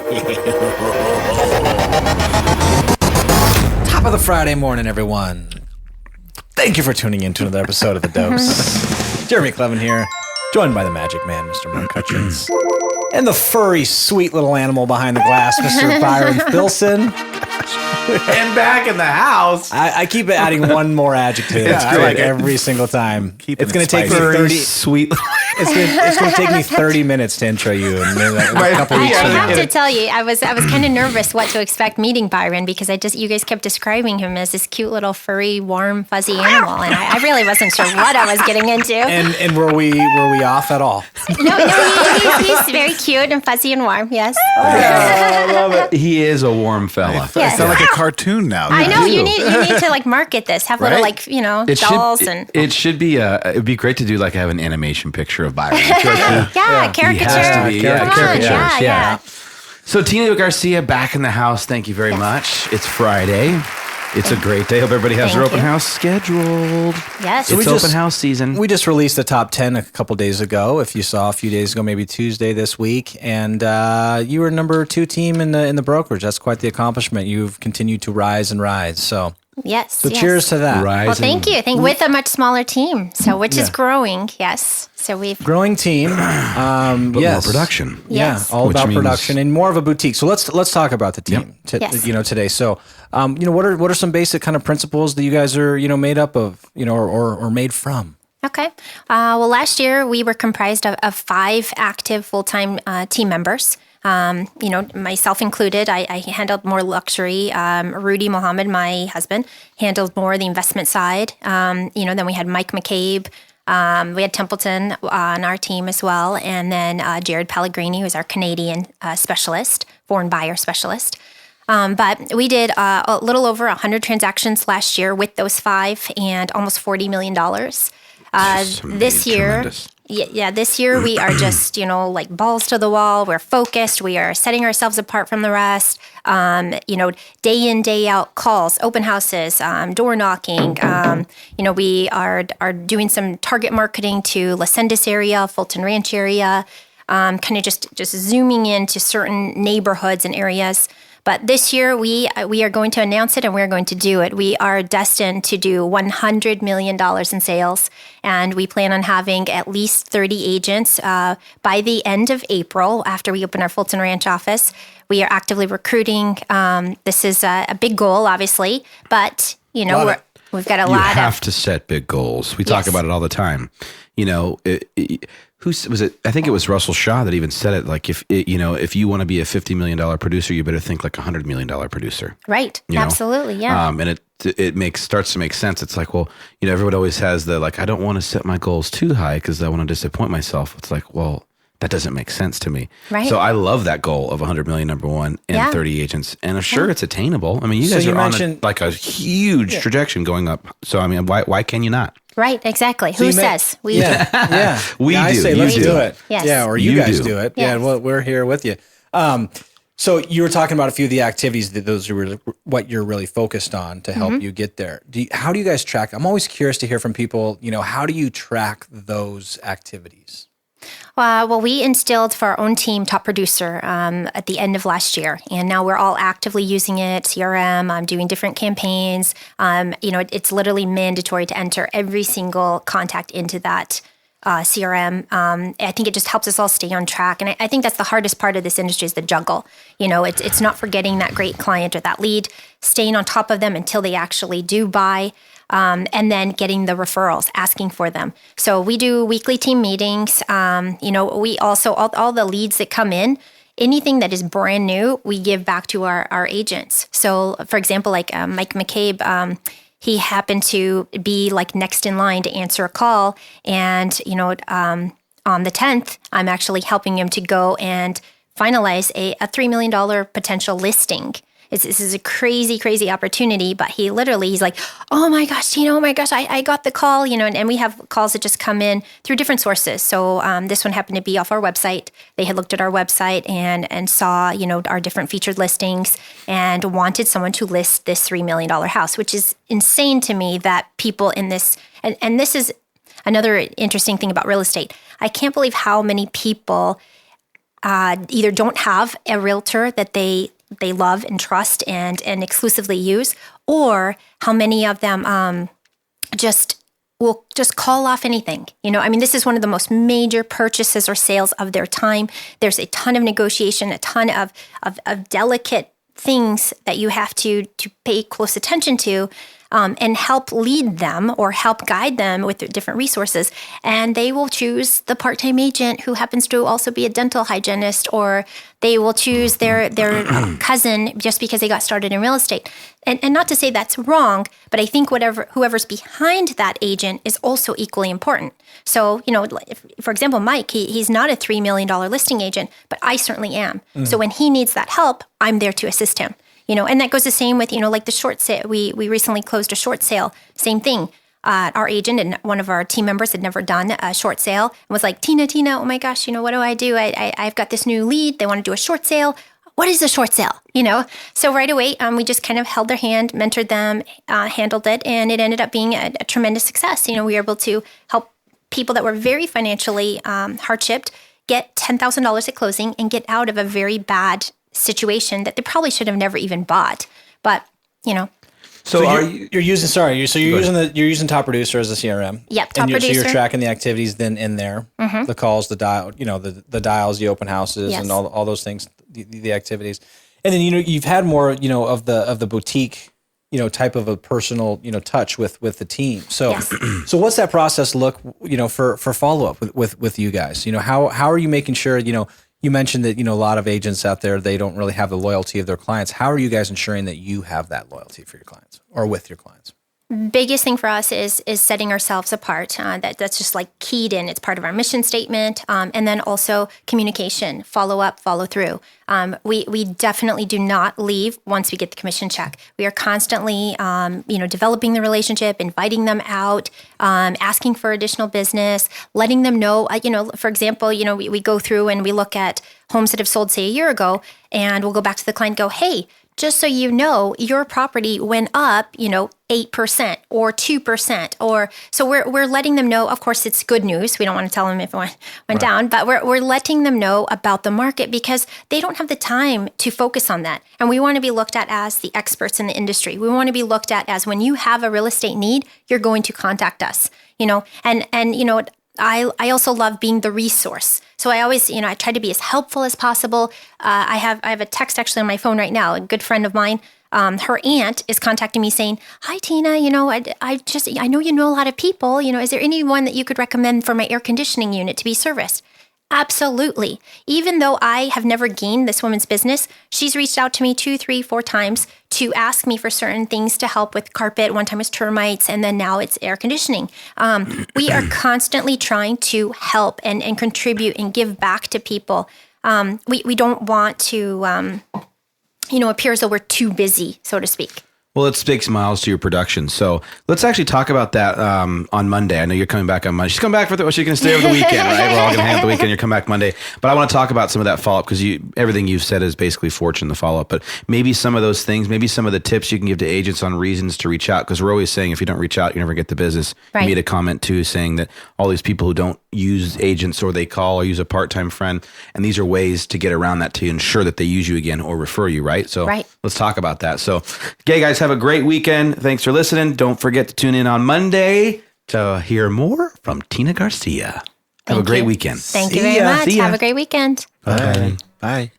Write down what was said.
Top of the Friday morning, everyone. Thank you for tuning in to another episode of The Dose. Jereme Kleven here, joined by the magic man, Mr. Mark Hutchins, and the furry, sweet little animal behind the glass, Mr. Byron Filson. And back in the house. I keep adding one more adjective every single time. It's going to take me 30 sweet. It's going to take me 30 minutes to intro you, and then a couple weeks. I have to tell you, I was kind of nervous what to expect meeting Byron, because you guys kept describing him as this cute little furry, warm, fuzzy animal, and I really wasn't sure what I was getting into. And were we off at all? No, he's very cute and fuzzy and warm. Yes. I love it. He is a warm fella. Yes. I sound like a cartoon now. I know you need to like market this. Have little dolls and. It should be. It'd be great to do have an animation picture of Byron. Caricature. Caricatures. Yeah. So Tina Garcia back in the house. Thank you very much. It's Friday. It's a great day. Hope everybody has their open house scheduled. Yes. It's open house season. We just released the top 10 a couple days ago. If you saw a few days ago, maybe Tuesday this week, and you were number 2 team in the brokerage. That's quite the accomplishment. You've continued to rise and rise. So yes. So cheers to that. Well, thank you. With a much smaller team, which is growing. Yes. So we've growing team. But more production. Yes. Yeah, all about production and more of a boutique. So let's talk about the team. Today. So what are some basic kind of principles that you guys are made up of or made from? Okay. Well, last year we were comprised of 5 active full-time team members. Myself included. I handled more luxury. Rudy Mohammed, my husband, handled more the investment side. Then we had Mike McCabe. We had Templeton on our team as well. And then Jared Pellegrini, who's our Canadian specialist, foreign buyer specialist. But we did a little over 100 transactions last year with those 5 and almost $40 million. This year, this year we are just, balls to the wall. We're focused. We are setting ourselves apart from the rest. Day in, day out calls, open houses, door knocking. We are doing some target marketing to La Sendas area, Fulton Ranch area, kind of just zooming into certain neighborhoods and areas. But this year, we are going to announce it, and we're going to do it. We are destined to do $100 million in sales, and we plan on having at least 30 agents by the end of April after we open our Fulton Ranch office. We are actively recruiting. This is a big goal, obviously, but we've got a lot. You have to set big goals. We talk about it all the time. Who was it? I think it was Russell Shaw that even said it. Like, if you want to be a $50 million producer, you better think like a $100 million producer. Right. Absolutely. Yeah. And it starts to make sense. It's like, well, everyone always has the I don't want to set my goals too high because I want to disappoint myself. It's like, well, that doesn't make sense to me. Right. So I love that goal of 100 million, number one, and 30 agents. And I'm sure it's attainable. I mean, you guys are on a huge trajectory going up. So, I mean, why can you not? Right, exactly. Who says? We do. We do. I say let's do it. Yes. Yeah, or you guys do it. Yes. Yeah, well, we're here with you. So you were talking about a few of the activities that those are what you're really focused on to help you get there. How do you guys track? I'm always curious to hear from people, how do you track those activities? Well, we instilled for our own team top producer at the end of last year, and now we're all actively using it. CRM, doing different campaigns. It's literally mandatory to enter every single contact into that CRM. I think it just helps us all stay on track, and I think that's the hardest part of this industry is the juggle. It's not forgetting that great client or that lead, staying on top of them until they actually do buy. And then getting the referrals, asking for them. So we do weekly team meetings. We also, all the leads that come in, anything that is brand new, we give back to our agents. So for example, like Mike McCabe, he happened to be next in line to answer a call. And, on the 10th, I'm actually helping him to go and finalize a $3 million potential listing. This is a crazy, crazy opportunity, but he's like, oh my gosh, Tina, I got the call, and we have calls that just come in through different sources. So this one happened to be off our website. They had looked at our website and saw, our different featured listings and wanted someone to list this $3 million house, which is insane to me that people in this, and this is another interesting thing about real estate. I can't believe how many people either don't have a realtor that they love and trust and exclusively use, or how many of them will just call off anything. I mean, this is one of the most major purchases or sales of their time. There's a ton of negotiation, a ton of delicate things that you have to pay close attention to, and help lead them or help guide them with different resources. And they will choose the part-time agent who happens to also be a dental hygienist, or they will choose their cousin just because they got started in real estate. And not to say that's wrong, but I think whoever's behind that agent is also equally important. So, for example, Mike, he's not a $3 million listing agent, but I certainly am. So when he needs that help, I'm there to assist him. And that goes the same with, like the short sale. We recently closed a short sale. Same thing. Our agent and one of our team members had never done a short sale and was like, Tina, oh my gosh, what do I do? I've got this new lead. They want to do a short sale. What is a short sale? So right away, we just kind of held their hand, mentored them, handled it, and it ended up being a tremendous success. We were able to help people that were very financially hardshipped get $10,000 at closing and get out of a very bad situation that they probably should have never even bought. But, So you're using Top Producer as a CRM. Yep, Top Producer. So you're tracking the activities then in there, the calls, the dial, the dials, the open houses, and all those things, the activities. And then you've had more of the boutique type of a personal touch with the team. So so what's that process look for follow up with you guys? How are you making sure you mentioned that a lot of agents out there, they don't really have the loyalty of their clients. How are you guys ensuring that you have that loyalty for your clients or with your clients? Biggest thing for us is setting ourselves apart. That's just like keyed in. It's part of our mission statement. And then also communication, follow up, follow through. We definitely do not leave once we get the commission check. We are constantly, developing the relationship, inviting them out, asking for additional business, letting them know, for example, we go through and we look at homes that have sold, say, a year ago, and we'll go back to the client and go, hey, just so you know, your property went up, 8% or 2%, or so we're letting them know. Of course, it's good news. We don't want to tell them if it went down, but we're letting them know about the market because they don't have the time to focus on that. And we want to be looked at as the experts in the industry. We want to be looked at as when you have a real estate need, you're going to contact us, and I also love being the resource. So I always, I try to be as helpful as possible. I have a text actually on my phone right now. A good friend of mine, her aunt is contacting me saying, "Hi Tina, I know you know a lot of people. Is there anyone that you could recommend for my air conditioning unit to be serviced?" Absolutely. Even though I have never gained this woman's business, she's reached out to me 2, 3, 4 times to ask me for certain things to help with carpet. One time it was termites, and then now it's air conditioning. We are constantly trying to help and contribute and give back to people. We don't want to, appear as though we're too busy, so to speak. Well, it speaks miles to your production. So let's actually talk about that on Monday. I know you're coming back on Monday. She's coming back she's going to stay over the weekend, right? We're all going to hang out the weekend. You're coming back Monday. But I want to talk about some of that follow-up because everything you've said is basically fortune, the follow-up. But maybe some of those things, maybe some of the tips you can give to agents on reasons to reach out. Because we're always saying if you don't reach out, you never get the business. Right. You made a comment too saying that all these people who don't use agents or they call or use a part-time friend. And these are ways to get around that to ensure that they use you again or refer you, right? So let's talk about that. So, okay, guys, have a great weekend. Thanks for listening. Don't forget to tune in on Monday to hear more from Tina Garcia. Have a great weekend. Thank you very much. Have a great weekend. Bye. Bye.